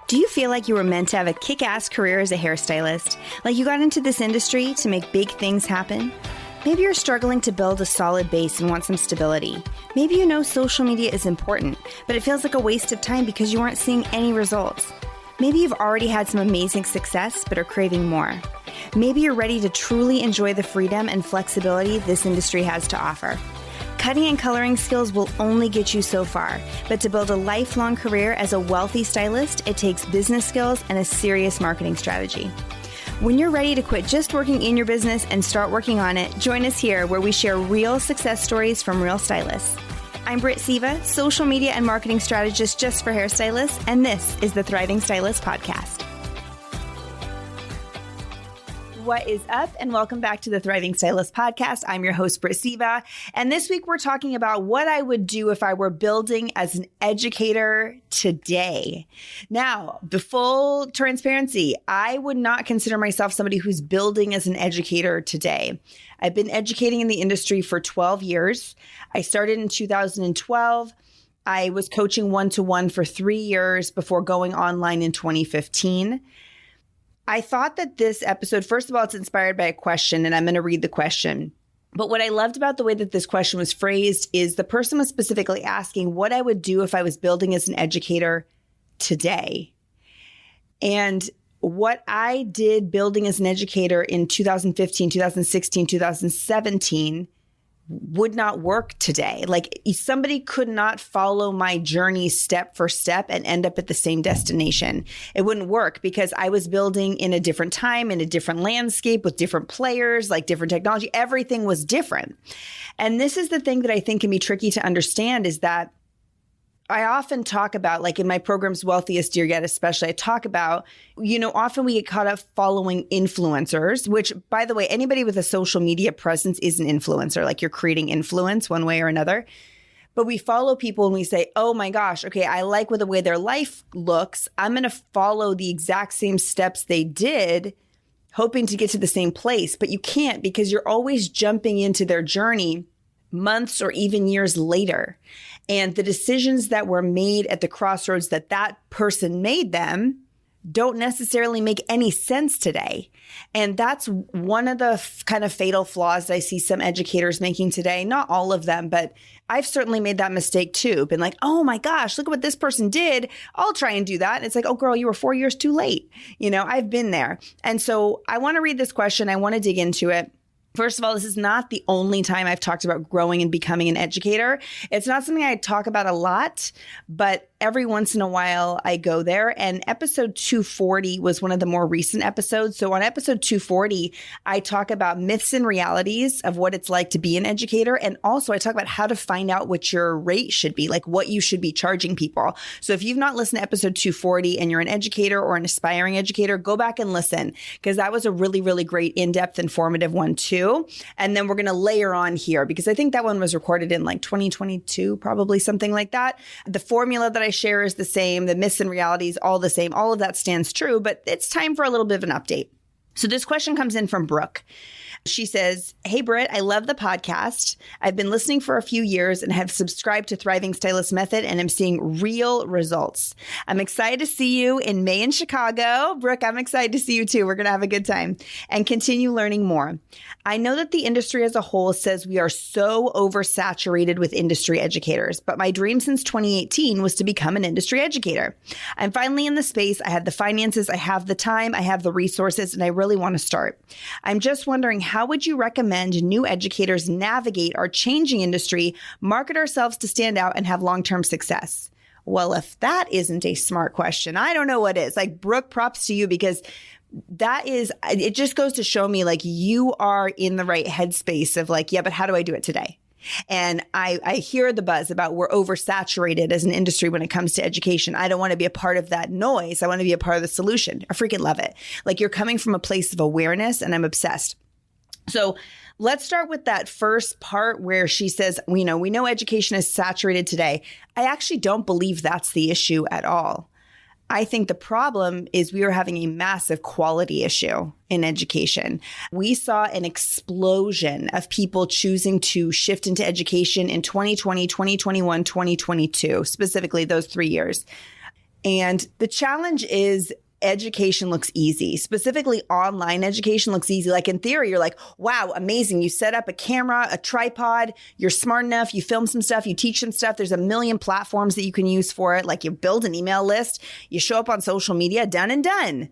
Do you feel like you were meant to have a kick-ass career as a hairstylist? Like you got into this industry to make big things happen? Maybe you're struggling to build a solid base and want some stability. Maybe you know social media is important, but it feels like a waste of time because you aren't seeing any results. Maybe you've already had some amazing success, but are craving more. Maybe you're ready to truly enjoy the freedom and flexibility this industry has to offer. Cutting and coloring skills will only get you so far, but to build a lifelong career as a wealthy stylist, it takes business skills and a serious marketing strategy. When you're ready to quit just working in your business and start working on it, join us here where we share real success stories from real stylists. I'm Britt Seva, social media and marketing strategist just for hairstylists, and this is the Thriving Stylist Podcast. What is up? And welcome back to the Thriving Stylist Podcast. I'm your host, Britt Seva. And this week we're talking about what I would do if I were building as an educator today. Now, the full transparency, I would not consider myself somebody who's building as an educator today. I've been educating in the industry for 12 years. I started in 2012. I was coaching one-to-one for 3 years before going online in 2015. I thought that this episode, first of all, it's inspired by a question, and I'm going to read the question. But what I loved about the way that this question was phrased is the person was specifically asking what I would do if I was building as an educator today. And what I did building as an educator in 2015, 2016, 2017 would not work today. Like somebody could not follow my journey step for step and end up at the same destination. It wouldn't work because I was building in a different time, in a different landscape with different players, like different technology. Everything was different. And this is the thing that I think can be tricky to understand is that I often talk about, like in my programs, Wealthiest Year Yet especially, I talk about, often we get caught up following influencers, which, by the way, anybody with a social media presence is an influencer, like you're creating influence one way or another. But we follow people and we say, oh my gosh, okay, I like the way their life looks. I'm going to follow the exact same steps they did, hoping to get to the same place. But you can't because you're always jumping into their journey months or even years later. And the decisions that were made at the crossroads that person made them don't necessarily make any sense today. And that's one of the kind of fatal flaws that I see some educators making today. Not all of them, but I've certainly made that mistake too. Been like, oh my gosh, look at what this person did. I'll try and do that. And it's like, oh girl, you were 4 years too late. I've been there. And so I want to read this question. I want to dig into it. First of all, this is not the only time I've talked about growing and becoming an educator. It's not something I talk about a lot, but every once in a while I go there. And episode 240 was one of the more recent episodes. So on episode 240, I talk about myths and realities of what it's like to be an educator. And also I talk about how to find out what your rate should be, like what you should be charging people. So if you've not listened to episode 240 and you're an educator or an aspiring educator, go back and listen because that was a really, really great in-depth, informative one too. And then we're going to layer on here because I think that one was recorded in like 2022, probably something like that. The formula that I share is the same. The myths and realities, all the same. All of that stands true, but it's time for a little bit of an update. So this question comes in from Brooke. She says, hey, Britt, I love the podcast. I've been listening for a few years and have subscribed to Thriving Stylist Method and am seeing real results. I'm excited to see you in May in Chicago. Brooke, I'm excited to see you too. We're going to have a good time and continue learning more. I know that the industry as a whole says we are so oversaturated with industry educators, but my dream since 2018 was to become an industry educator. I'm finally in the space. I have the finances, I have the time, I have the resources, and I really want to start. I'm just wondering, how would you recommend new educators navigate our changing industry, market ourselves to stand out, and have long-term success? Well, if that isn't a smart question, I don't know what is. Like, Brooke, props to you because it just goes to show me like you are in the right headspace of like, yeah, but how do I do it today? And I hear the buzz about we're oversaturated as an industry when it comes to education. I don't want to be a part of that noise. I want to be a part of the solution. I freaking love it. Like you're coming from a place of awareness and I'm obsessed. So let's start with that first part where she says, we know education is saturated today. I actually don't believe that's the issue at all. I think the problem is we are having a massive quality issue in education. We saw an explosion of people choosing to shift into education in 2020, 2021, 2022, specifically those 3 years. And the challenge is education looks easy. Specifically, online education looks easy. Like in theory, you're like, wow, amazing. You set up a camera, a tripod, you're smart enough, you film some stuff, you teach some stuff. There's a million platforms that you can use for it. Like you build an email list, you show up on social media, done and done.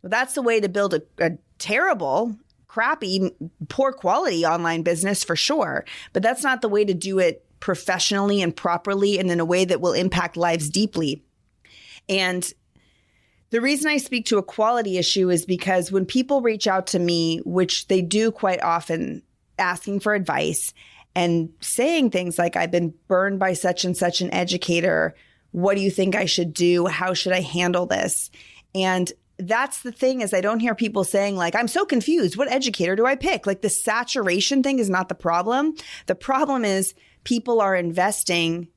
Well, that's the way to build a terrible, crappy, poor quality online business for sure. But that's not the way to do it professionally and properly and in a way that will impact lives deeply. And the reason I speak to a quality issue is because when people reach out to me, which they do quite often, asking for advice and saying things like, I've been burned by such and such an educator. What do you think I should do? How should I handle this? And that's the thing is I don't hear people saying like, I'm so confused. What educator do I pick? Like the saturation thing is not the problem. The problem is people are investing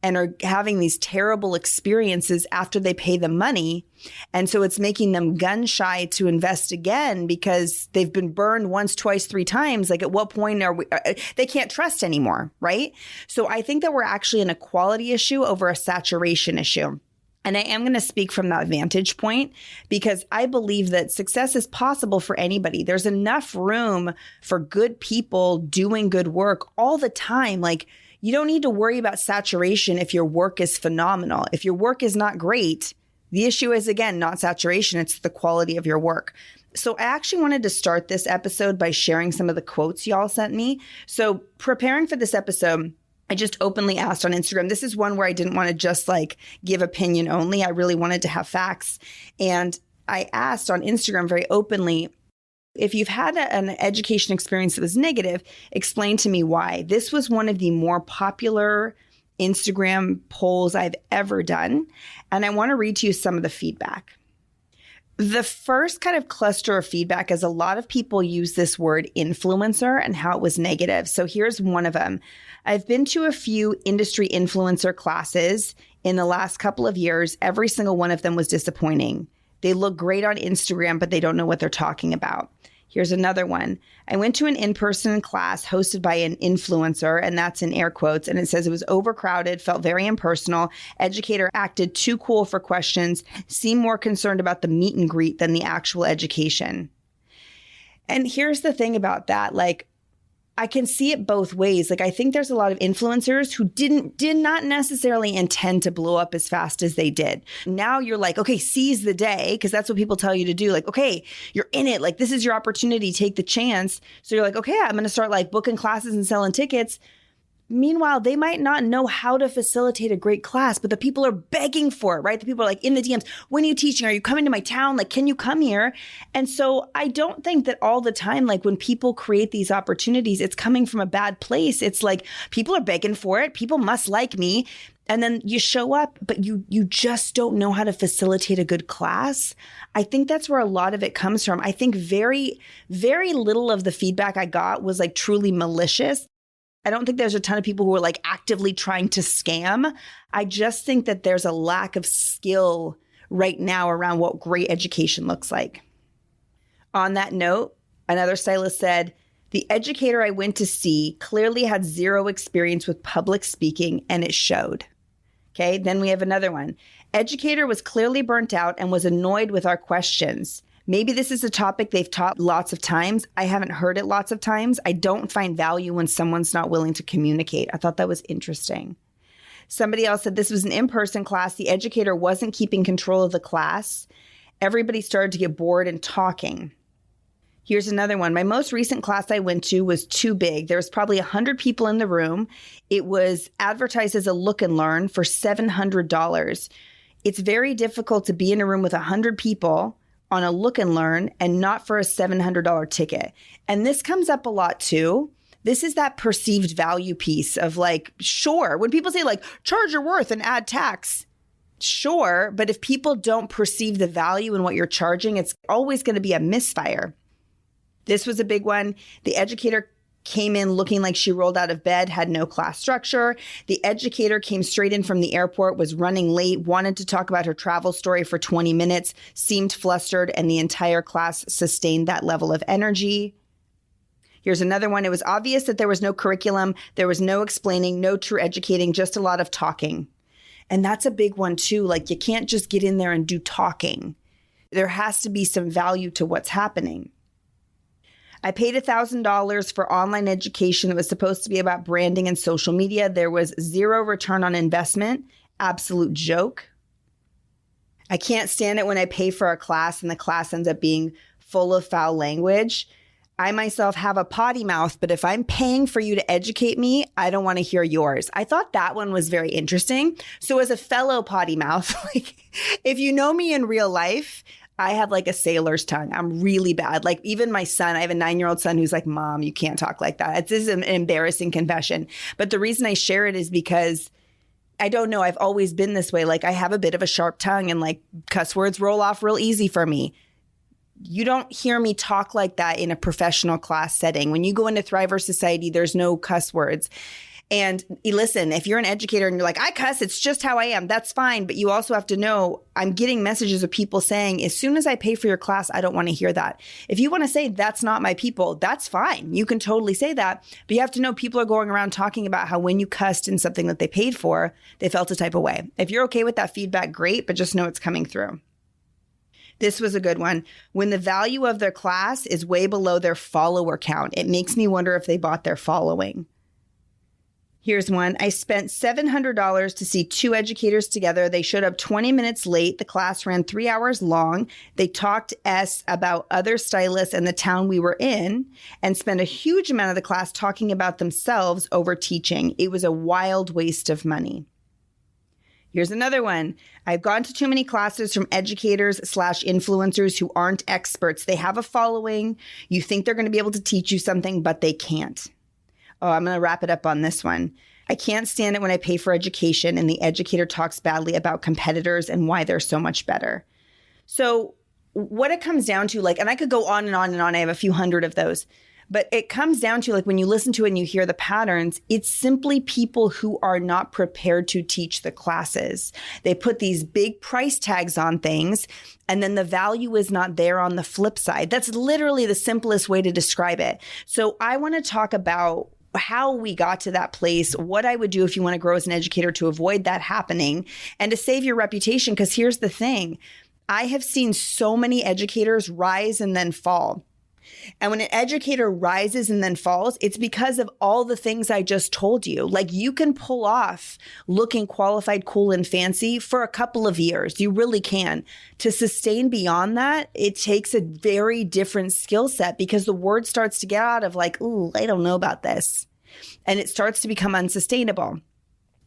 and are having these terrible experiences after they pay the money. And so it's making them gun shy to invest again because they've been burned once, twice, three times. Like at what point are we, they can't trust anymore, right? So I think that we're actually in a quality issue over a saturation issue. And I am going to speak from that vantage point because I believe that success is possible for anybody. There's enough room for good people doing good work all the time. Like you don't need to worry about saturation if your work is phenomenal. If your work is not great, the issue is, again, not saturation. It's the quality of your work. So I actually wanted to start this episode by sharing some of the quotes y'all sent me. So preparing for this episode, I just openly asked on Instagram. This is one where I didn't want to just like give opinion only. I really wanted to have facts. And I asked on Instagram very openly, if you've had an education experience that was negative, explain to me why. This was one of the more popular Instagram polls I've ever done. And I want to read to you some of the feedback. The first kind of cluster of feedback is a lot of people use this word influencer and how it was negative. So here's one of them. I've been to a few industry influencer classes in the last couple of years. Every single one of them was disappointing. They look great on Instagram, but they don't know what they're talking about. Here's another one. I went to an in-person class hosted by an influencer, and that's in air quotes, and it says it was overcrowded, felt very impersonal. Educator acted too cool for questions, seemed more concerned about the meet and greet than the actual education. And here's the thing about that, like, I can see it both ways. Like, I think there's a lot of influencers who did not necessarily intend to blow up as fast as they did. Now you're like, okay, seize the day, because that's what people tell you to do. Like, okay, you're in it. Like, this is your opportunity. Take the chance. So you're like, okay, I'm going to start like booking classes and selling tickets. Meanwhile, they might not know how to facilitate a great class, but the people are begging for it, right? The people are like in the DMs, when are you teaching? Are you coming to my town? Like, can you come here? And so I don't think that all the time, like when people create these opportunities, it's coming from a bad place. It's like people are begging for it. People must like me. And then you show up, but you just don't know how to facilitate a good class. I think that's where a lot of it comes from. I think very, very little of the feedback I got was like truly malicious. I don't think there's a ton of people who are like actively trying to scam. I just think that there's a lack of skill right now around what great education looks like. On that note, another stylist said, the educator I went to see clearly had zero experience with public speaking and it showed. Okay, then we have another one. Educator was clearly burnt out and was annoyed with our questions. Maybe this is a topic they've taught lots of times. I haven't heard it lots of times. I don't find value when someone's not willing to communicate. I thought that was interesting. Somebody else said this was an in-person class. The educator wasn't keeping control of the class. Everybody started to get bored and talking. Here's another one. My most recent class I went to was too big. There was probably 100 people in the room. It was advertised as a look and learn for $700. It's very difficult to be in a room with 100 people on a look and learn and not for a $700 ticket. And this comes up a lot too. This is that perceived value piece of like, sure, when people say like, charge your worth and add tax, sure. But if people don't perceive the value in what you're charging, it's always going to be a misfire. This was a big one. The educator came in looking like she rolled out of bed, had no class structure. The educator came straight in from the airport, was running late, wanted to talk about her travel story for 20 minutes, seemed flustered, and the entire class sustained that level of energy. Here's another one. It was obvious that there was no curriculum. There was no explaining, no true educating, just a lot of talking. And that's a big one too. Like you can't just get in there and do talking. There has to be some value to what's happening. I paid $1,000 for online education that was supposed to be about branding and social media. There was zero return on investment. Absolute joke. I can't stand it when I pay for a class and the class ends up being full of foul language. I myself have a potty mouth, but if I'm paying for you to educate me, I don't want to hear yours. I thought that one was very interesting. So as a fellow potty mouth, like if you know me in real life, I have like a sailor's tongue. I'm really bad. Like even my son, I have a 9-year-old son who's like, Mom, you can't talk like that. This is an embarrassing confession. But the reason I share it is because I don't know. I've always been this way. Like I have a bit of a sharp tongue and like cuss words roll off real easy for me. You don't hear me talk like that in a professional class setting. When you go into Thriver Society, there's no cuss words. And listen, if you're an educator and you're like, I cuss, it's just how I am, that's fine. But you also have to know, I'm getting messages of people saying, as soon as I pay for your class, I don't want to hear that. If you want to say that's not my people, that's fine. You can totally say that. But you have to know people are going around talking about how when you cussed in something that they paid for, they felt a type of way. If you're okay with that feedback, great, but just know it's coming through. This was a good one. When the value of their class is way below their follower count, it makes me wonder if they bought their following. Here's one. I spent $700 to see 2 educators together. They showed up 20 minutes late. The class ran 3 hours long. They talked about other stylists and the town we were in and spent a huge amount of the class talking about themselves over teaching. It was a wild waste of money. Here's another one. I've gone to too many classes from educators/influencers who aren't experts. They have a following. You think they're going to be able to teach you something, but they can't. Oh, I'm going to wrap it up on this one. I can't stand it when I pay for education and the educator talks badly about competitors and why they're so much better. So what it comes down to, like, and I could go on and on and on. I have a few hundred of those. But it comes down to, like, when you listen to it and you hear the patterns, it's simply people who are not prepared to teach the classes. They put these big price tags on things, and then the value is not there on the flip side. That's literally the simplest way to describe it. So I want to talk about how we got to that place, what I would do if you want to grow as an educator to avoid that happening and to save your reputation. Because here's the thing. I have seen so many educators rise and then fall. And when an educator rises and then falls, it's because of all the things I just told you. Like, you can pull off looking qualified, cool, and fancy for a couple of years. You really can. To sustain beyond that, it takes a very different skill set because the word starts to get out of like, ooh, I don't know about this. And it starts to become unsustainable.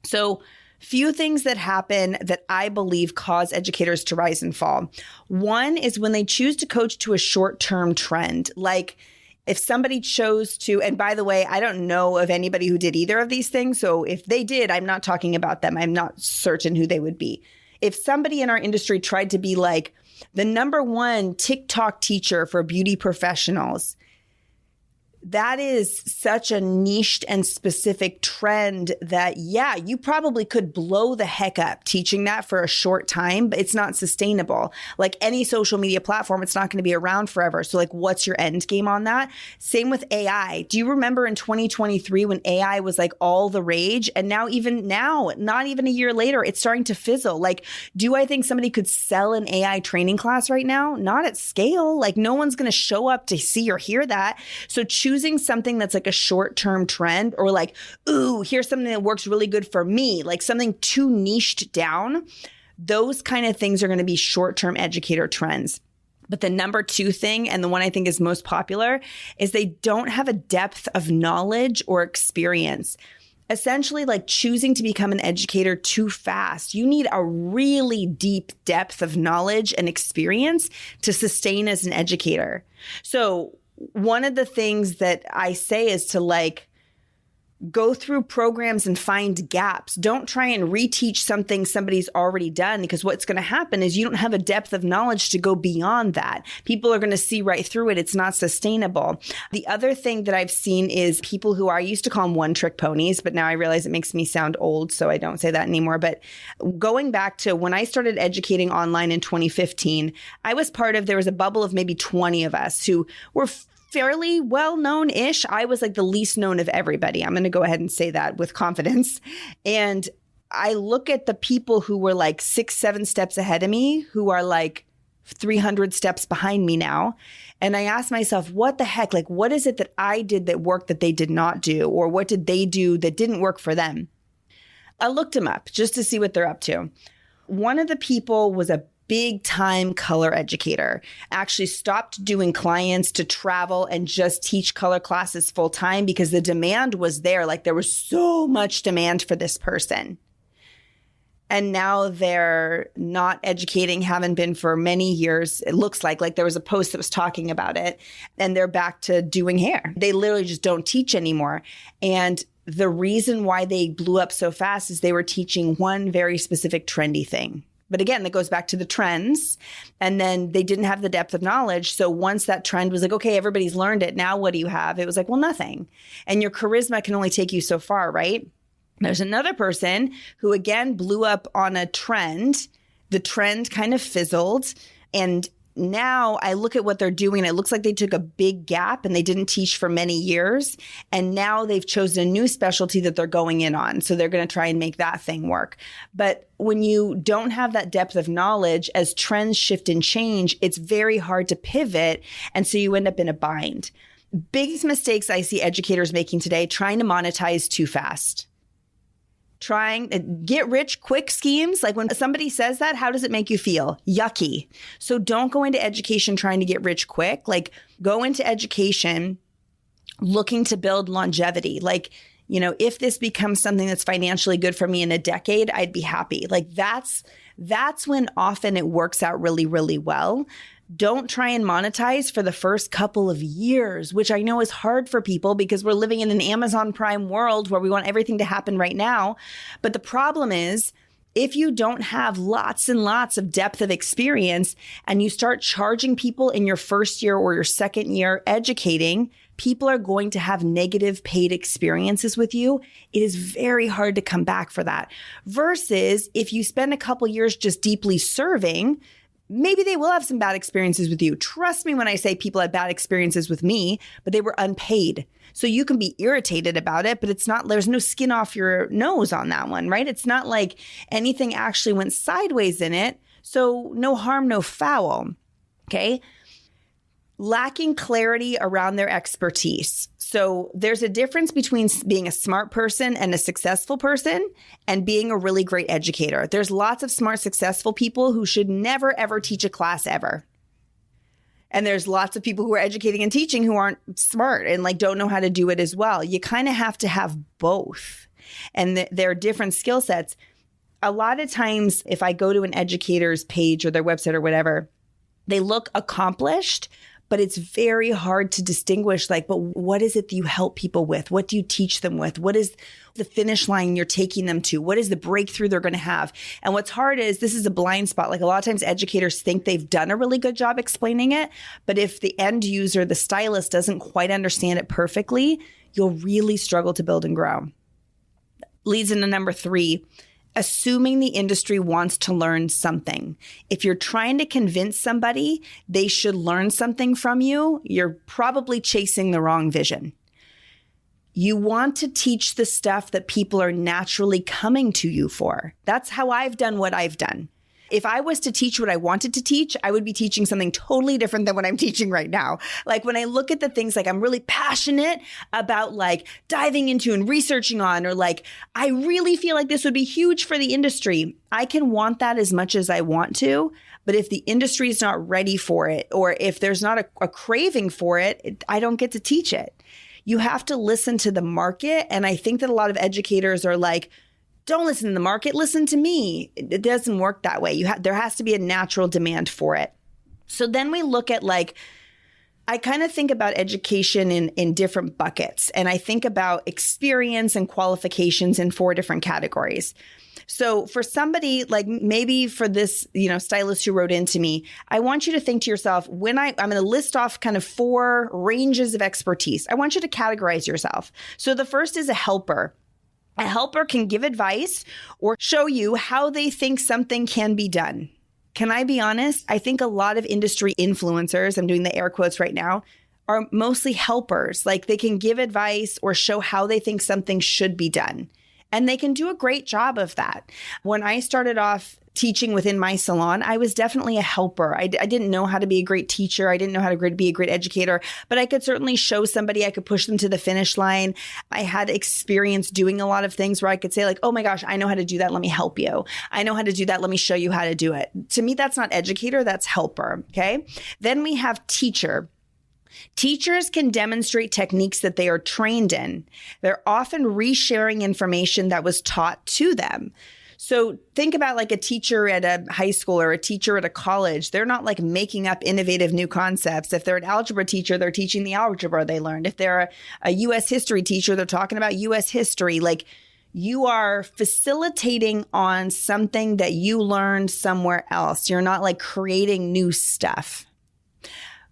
So few things that happen that I believe cause educators to rise and fall. One is when they choose to coach to a short-term trend. Like if somebody chose to, and by the way, I don't know of anybody who did either of these things. So if they did, I'm not talking about them. I'm not certain who they would be. If somebody in our industry tried to be like the #1 TikTok teacher for beauty professionals, that is such a niched and specific trend that, yeah, you probably could blow the heck up teaching that for a short time, but it's not sustainable. Like any social media platform, it's not going to be around forever. So like, what's your end game on that? Same with AI. Do you remember in 2023 when AI was like all the rage? And now, not even a year later, it's starting to fizzle. Like, do I think somebody could sell an AI training class right now? Not at scale. Like no one's going to show up to see or hear that. So choosing something that's like a short-term trend or like, ooh, here's something that works really good for me, like something too niched down, those kind of things are going to be short-term educator trends. But the #2 thing, and the one I think is most popular, is they don't have a depth of knowledge or experience. Essentially, like choosing to become an educator too fast. You need a really deep depth of knowledge and experience to sustain as an educator. So one of the things that I say is to like go through programs and find gaps. Don't try and reteach something somebody's already done, because what's going to happen is you don't have a depth of knowledge to go beyond that. People are going to see right through it. It's not sustainable. The other thing that I've seen is people who I used to call them one-trick ponies, but now I realize it makes me sound old, so I don't say that anymore. But going back to when I started educating online in 2015, there was a bubble of maybe 20 of us who were fairly well-known-ish. I was like the least known of everybody. I'm going to go ahead and say that with confidence. And I look at the people who were like 6, 7 steps ahead of me, who are like 300 steps behind me now. And I ask myself, what the heck? Like, what is it that I did that worked that they did not do? Or what did they do that didn't work for them? I looked them up just to see what they're up to. One of the people was a big time color educator, actually stopped doing clients to travel and just teach color classes full time because the demand was there. Like there was so much demand for this person. And now they're not educating, haven't been for many years. It looks like there was a post that was talking about it, and they're back to doing hair. They literally just don't teach anymore. And the reason why they blew up so fast is they were teaching one very specific trendy thing. But again, that goes back to the trends. And then they didn't have the depth of knowledge. So once that trend was like, okay, everybody's learned it. Now what do you have? It was like, well, nothing. And your charisma can only take you so far, right? There's another person who, again, blew up on a trend. The trend kind of fizzled. And now I look at what they're doing. It looks like they took a big gap and they didn't teach for many years. And now they've chosen a new specialty that they're going in on. So they're going to try and make that thing work. But when you don't have that depth of knowledge, as trends shift and change, it's very hard to pivot. And so you end up in a bind. Biggest mistakes I see educators making today, trying to monetize too fast. Trying to get rich quick schemes. Like when somebody says that, how does it make you feel? Yucky. So don't go into education trying to get rich quick. Like go into education looking to build longevity. Like, you know, if this becomes something that's financially good for me in a decade, I'd be happy. Like that's when often it works out really, really well. Don't try and monetize for the first couple of years, which I know is hard for people because we're living in an Amazon Prime world where we want everything to happen right now. But the problem is, if you don't have lots and lots of depth of experience and you start charging people in your first year or your second year educating, people are going to have negative paid experiences with you. It is very hard to come back for that. Versus if you spend a couple years just deeply serving, maybe they will have some bad experiences with you. Trust me when I say people had bad experiences with me, but they were unpaid. So you can be irritated about it, but it's not, there's no skin off your nose on that one, right? It's not like anything actually went sideways in it. So no harm, no foul. Okay. Lacking clarity around their expertise. So there's a difference between being a smart person and a successful person and being a really great educator. There's lots of smart, successful people who should never, ever teach a class ever. And there's lots of people who are educating and teaching who aren't smart and like don't know how to do it as well. You kind of have to have both. And there are different skill sets. A lot of times, if I go to an educator's page or their website or whatever, they look accomplished, but it's very hard to distinguish, like, but what is it that you help people with? What do you teach them with? What is the finish line you're taking them to? What is the breakthrough they're going to have? And what's hard is this is a blind spot. Like a lot of times educators think they've done a really good job explaining it. But if the end user, the stylist, doesn't quite understand it perfectly, you'll really struggle to build and grow. Leads into number 3. Assuming the industry wants to learn something. If you're trying to convince somebody they should learn something from you, you're probably chasing the wrong vision. You want to teach the stuff that people are naturally coming to you for. That's how I've done what I've done. If I was to teach what I wanted to teach, I would be teaching something totally different than what I'm teaching right now. Like when I look at the things like I'm really passionate about like diving into and researching on, or like I really feel like this would be huge for the industry. I can want that as much as I want to, but if the industry is not ready for it, or if there's not a craving for it, I don't get to teach it. You have to listen to the market. And I think that a lot of educators are like, don't listen to the market, listen to me. It doesn't work that way. There has to be a natural demand for it. So then we look at like, I kind of think about education in different buckets. And I think about experience and qualifications in 4 different categories. So for somebody like maybe for this, stylist who wrote into me, I want you to think to yourself, when I'm going to list off kind of 4 ranges of expertise. I want you to categorize yourself. So the first is a helper. A helper can give advice or show you how they think something can be done. Can I be honest? I think a lot of industry influencers, I'm doing the air quotes right now, are mostly helpers. Like they can give advice or show how they think something should be done. And they can do a great job of that. When I started off teaching within my salon, I was definitely a helper. I didn't know how to be a great teacher. I didn't know how to be a great educator, but I could certainly show somebody, I could push them to the finish line. I had experience doing a lot of things where I could say like, oh my gosh, I know how to do that. Let me help you. I know how to do that. Let me show you how to do it. To me, that's not educator, that's helper. Okay. Then we have teacher. Teachers can demonstrate techniques that they are trained in. They're often resharing information that was taught to them. So think about like a teacher at a high school or a teacher at a college. They're not like making up innovative new concepts. If they're an algebra teacher, they're teaching the algebra they learned. If they're a U.S. history teacher, they're talking about U.S. history. Like you are facilitating on something that you learned somewhere else. You're not like creating new stuff.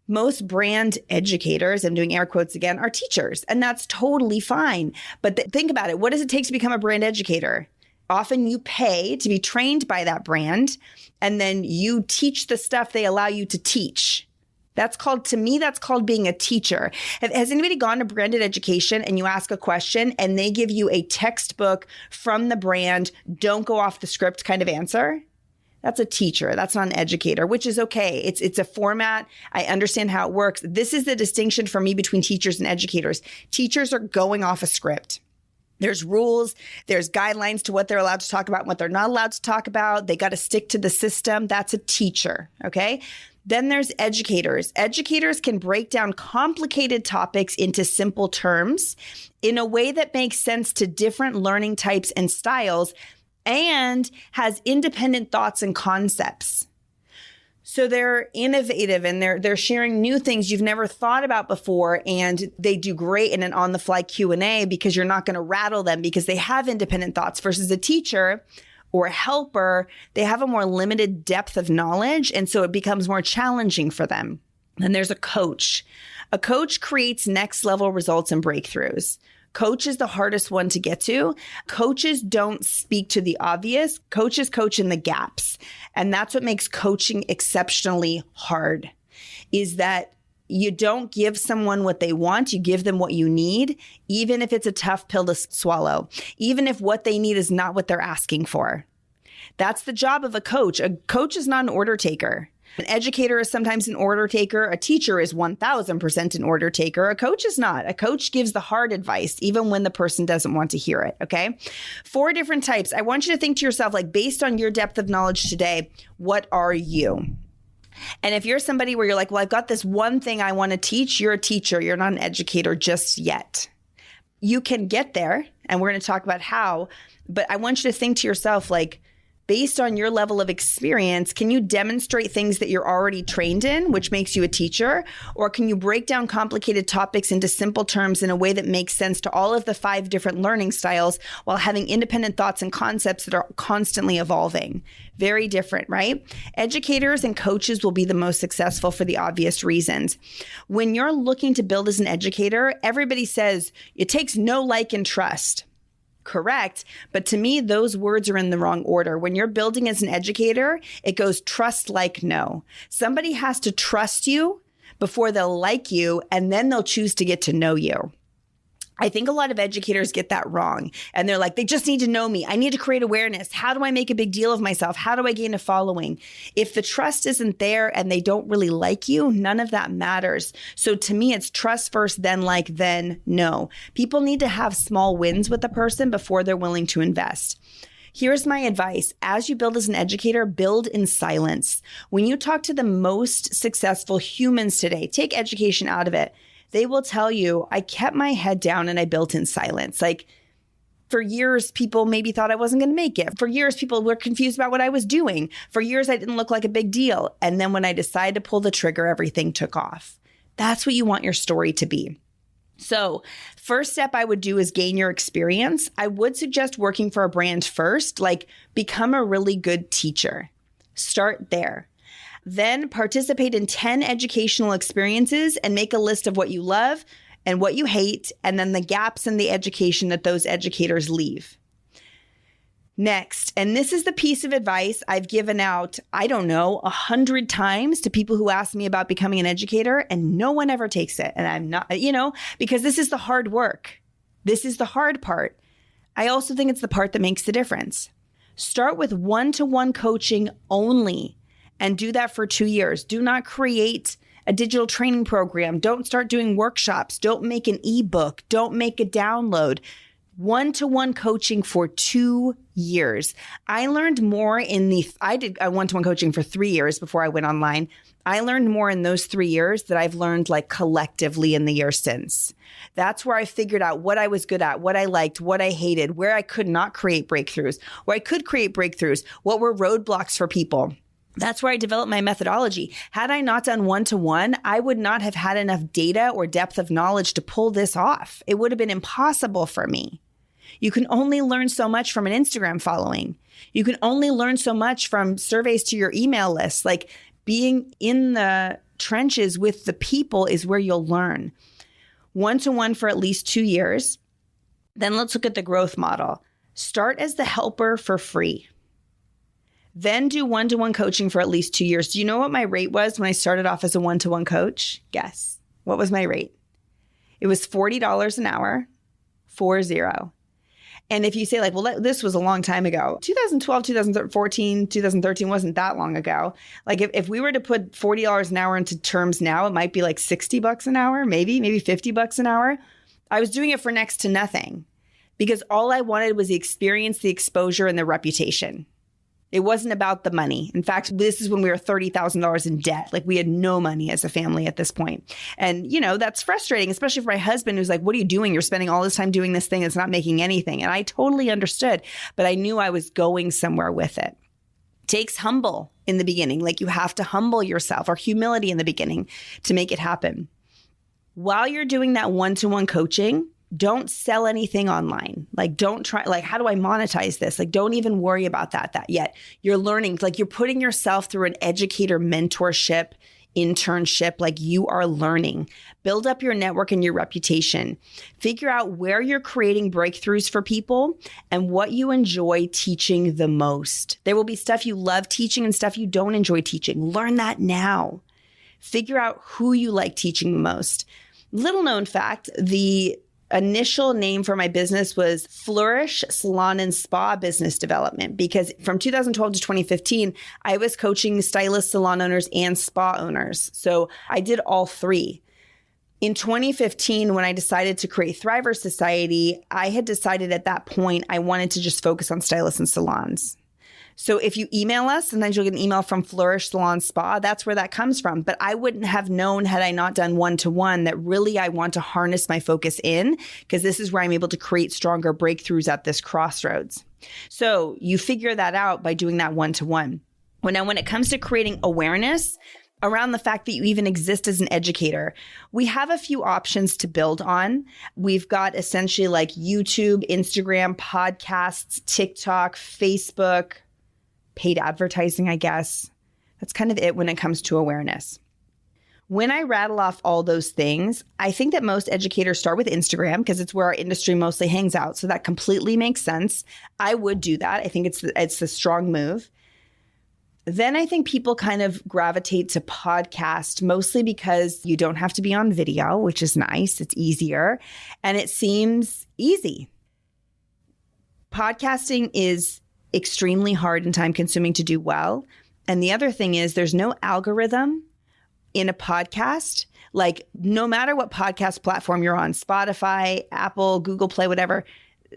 Most brand educators, I'm doing air quotes again, are teachers, and that's totally fine. But think about it. What does it take to become a brand educator? Often you pay to be trained by that brand, and then you teach the stuff they allow you to teach. To me, that's called being a teacher. Has anybody gone to branded education and you ask a question and they give you a textbook from the brand, don't go off the script kind of answer? That's a teacher. That's not an educator, which is okay. It's a format. I understand how it works. This is the distinction for me between teachers and educators. Teachers are going off a script. There's rules. There's guidelines to what they're allowed to talk about and what they're not allowed to talk about. They got to stick to the system. That's a teacher. Okay. Then there's educators. Educators can break down complicated topics into simple terms in a way that makes sense to different learning types and styles, and has independent thoughts and concepts. So they're innovative and they're sharing new things you've never thought about before, and they do great in an on-the-fly Q&A because you're not going to rattle them because they have independent thoughts. Versus a teacher or a helper, they have a more limited depth of knowledge, and so it becomes more challenging for them. Then there's a coach. A coach creates next-level results and breakthroughs. Coach is the hardest one to get to. Coaches don't speak to the obvious. Coaches coach in the gaps. And that's what makes coaching exceptionally hard, is that you don't give someone what they want. You give them what you need, even if it's a tough pill to swallow, even if what they need is not what they're asking for. That's the job of a coach. A coach is not an order taker. An educator is sometimes an order taker. A teacher is 1000% an order taker. A coach is not. A coach gives the hard advice, even when the person doesn't want to hear it. Okay. 4 different types. I want you to think to yourself, like, based on your depth of knowledge today, what are you? And if you're somebody where you're like, well, I've got this one thing I want to teach, you're a teacher. You're not an educator just yet. You can get there, and we're going to talk about how, but I want you to think to yourself, like, based on your level of experience, can you demonstrate things that you're already trained in, which makes you a teacher? Or can you break down complicated topics into simple terms in a way that makes sense to all of the 5 different learning styles while having independent thoughts and concepts that are constantly evolving? Very different, right? Educators and coaches will be the most successful for the obvious reasons. When you're looking to build as an educator, everybody says it takes know, like, and trust. Correct. But to me, those words are in the wrong order. When you're building as an educator, it goes trust, like, know. Somebody has to trust you before they'll like you, and then they'll choose to get to know you. I think a lot of educators get that wrong. And they're like, they just need to know me. I need to create awareness. How do I make a big deal of myself? How do I gain a following? If the trust isn't there and they don't really like you, none of that matters. So to me, it's trust first, then like, then know. People need to have small wins with a person before they're willing to invest. Here's my advice. As you build as an educator, build in silence. When you talk to the most successful humans today, take education out of it. They will tell you, I kept my head down and I built in silence. Like, for years, people maybe thought I wasn't going to make it. For years, people were confused about what I was doing. For years, I didn't look like a big deal. And then when I decided to pull the trigger, everything took off. That's what you want your story to be. So first step I would do is gain your experience. I would suggest working for a brand first, like become a really good teacher. Start there. Then participate in 10 educational experiences and make a list of what you love and what you hate, and then the gaps in the education that those educators leave. Next, and this is the piece of advice I've given out, 100 times to people who ask me about becoming an educator, and no one ever takes it. And I'm not, because this is the hard work. This is the hard part. I also think it's the part that makes the difference. Start with one-to-one coaching only and do that for 2 years. Do not create a digital training program. Don't start doing workshops. Don't make an ebook. Don't make a download. One-to-one coaching for 2 years. I learned more I did a one-to-one coaching for 3 years before I went online. I learned more in those 3 years that I've learned like collectively in the years since. That's where I figured out what I was good at, what I liked, what I hated, where I could not create breakthroughs, where I could create breakthroughs, what were roadblocks for people. That's where I developed my methodology. Had I not done one-to-one, I would not have had enough data or depth of knowledge to pull this off. It would have been impossible for me. You can only learn so much from an Instagram following. You can only learn so much from surveys to your email list. Like being in the trenches with the people is where you'll learn. One-to-one for at least 2 years. Then let's look at the growth model. Start as the helper for free. Then do one-to-one coaching for at least 2 years. Do you know what my rate was when I started off as a one-to-one coach? Guess. What was my rate? It was $40 an hour, 40. And if you say like, well, this was a long time ago, 2012, 2014, 2013 wasn't that long ago. Like if we were to put $40 an hour into terms now, it might be like $60 an hour, maybe $50 an hour. I was doing it for next to nothing because all I wanted was the experience, the exposure, and the reputation. It wasn't about the money. In fact, this is when we were $30,000 in debt. Like we had no money as a family at this point. And, that's frustrating, especially for my husband who's like, what are you doing? You're spending all this time doing this thing that's not making anything. And I totally understood, but I knew I was going somewhere with it. Takes humble in the beginning. Like you have to humble yourself or humility in the beginning to make it happen. While you're doing that one-to-one coaching, don't sell anything online. Like don't try, like, how do I monetize this? Like, don't even worry about that yet. You're learning, like you're putting yourself through an educator mentorship, internship, like you are learning. Build up your network and your reputation. Figure out where you're creating breakthroughs for people and what you enjoy teaching the most. There will be stuff you love teaching and stuff you don't enjoy teaching. Learn that now. Figure out who you like teaching the most. Little known fact, the initial name for my business was Flourish Salon and Spa Business Development because from 2012 to 2015, I was coaching stylist salon owners and spa owners. So I did all three. In 2015, when I decided to create Thriver Society, I had decided at that point I wanted to just focus on stylists and salons. So if you email us, sometimes you'll get an email from Flourish Salon Spa. That's where that comes from. But I wouldn't have known had I not done one-to-one that really I want to harness my focus in because this is where I'm able to create stronger breakthroughs at this crossroads. So you figure that out by doing that one-to-one. Now, when it comes to creating awareness around the fact that you even exist as an educator, we have a few options to build on. We've got essentially like YouTube, Instagram, podcasts, TikTok, Facebook, paid advertising, I guess. That's kind of it when it comes to awareness. When I rattle off all those things, I think that most educators start with Instagram because it's where our industry mostly hangs out. So that completely makes sense. I would do that. I think it's a strong move. Then I think people kind of gravitate to podcast, mostly because you don't have to be on video, which is nice. It's easier and it seems easy. Podcasting is extremely hard and time consuming to do well. And the other thing is there's no algorithm in a podcast. Like no matter what podcast platform you're on, Spotify, Apple, Google Play, whatever,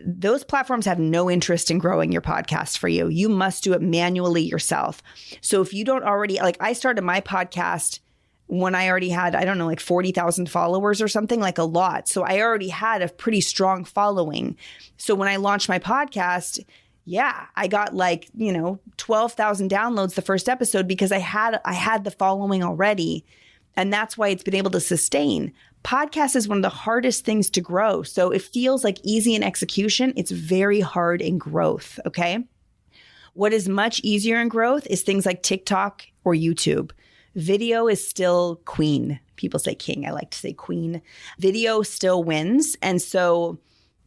those platforms have no interest in growing your podcast for you. You must do it manually yourself. So if you don't already, like I started my podcast when I already had, I don't know, like 40,000 followers or something, like a lot. So I already had a pretty strong following. So when I launched my podcast, yeah, I got 12,000 downloads the first episode because I had the following already. And that's why it's been able to sustain. Podcast is one of the hardest things to grow. So it feels like easy in execution. It's very hard in growth, okay? What is much easier in growth is things like TikTok or YouTube. Video is still queen. People say king. I like to say queen. Video still wins. And so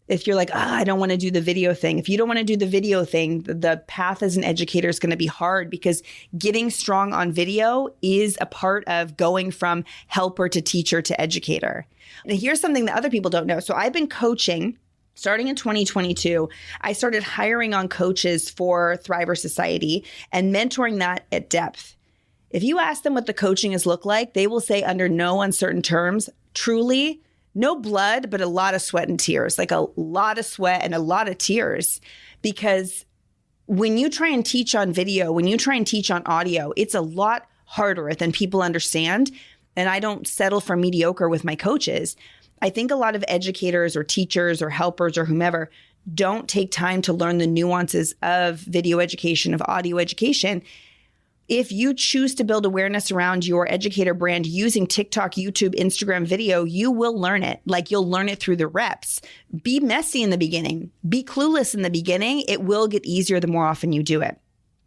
if you're like, I don't want to do the video thing. If you don't want to do the video thing, the path as an educator is going to be hard because getting strong on video is a part of going from helper to teacher to educator. And here's something that other people don't know. So I've been coaching Starting in 2022, I started hiring on coaches for Thriver Society and mentoring that at depth. If you ask them what the coaching has looked like, they will say under no uncertain terms, truly, no blood, but a lot of sweat and tears, like a lot of sweat and a lot of tears. Because when you try and teach on video, when you try and teach on audio, it's a lot harder than people understand. And I don't settle for mediocre with my coaches. I think a lot of educators or teachers or helpers or whomever don't take time to learn the nuances of video education, of audio education. If you choose to build awareness around your educator brand using TikTok, YouTube, Instagram video, you will learn it. Like you'll learn it through the reps. Be messy in the beginning. Be clueless in the beginning. It will get easier the more often you do it.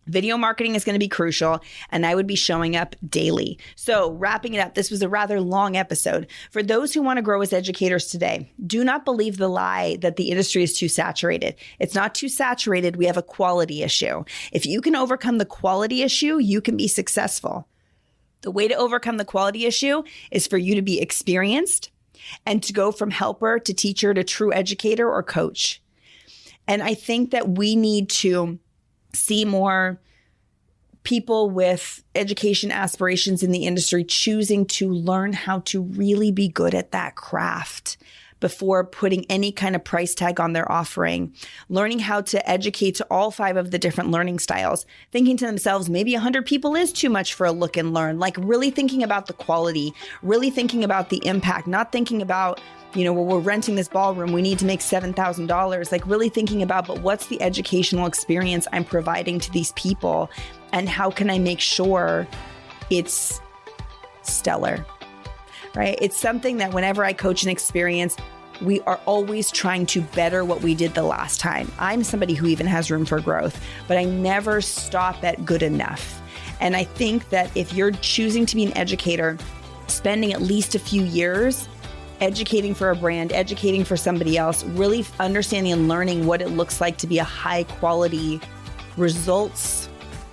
Video marketing is going to be crucial, and I would be showing up daily. So wrapping it up, this was a rather long episode. For those who want to grow as educators today, do not believe the lie that the industry is too saturated. It's not too saturated. We have a quality issue. If you can overcome the quality issue, you can be successful. The way to overcome the quality issue is for you to be experienced and to go from helper to teacher to true educator or coach. And I think that we need to see more people with education aspirations in the industry choosing to learn how to really be good at that craft before putting any kind of price tag on their offering, learning how to educate to all 5 of the different learning styles, thinking to themselves, maybe 100 people is too much for a look and learn, like really thinking about the quality, really thinking about the impact, not thinking about, well, we're renting this ballroom, we need to make $7,000, like really thinking about, but what's the educational experience I'm providing to these people? And how can I make sure it's stellar, right? It's something that whenever I coach an experience, we are always trying to better what we did the last time. I'm somebody who even has room for growth, but I never stop at good enough. And I think that if you're choosing to be an educator, spending at least a few years educating for a brand, educating for somebody else, really understanding and learning what it looks like to be a high quality results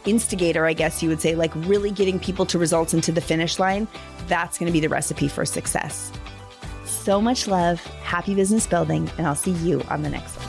instigator, I guess you would say, like really getting people to results and to the finish line, that's going to be the recipe for success. So much love, happy business building, and I'll see you on the next one.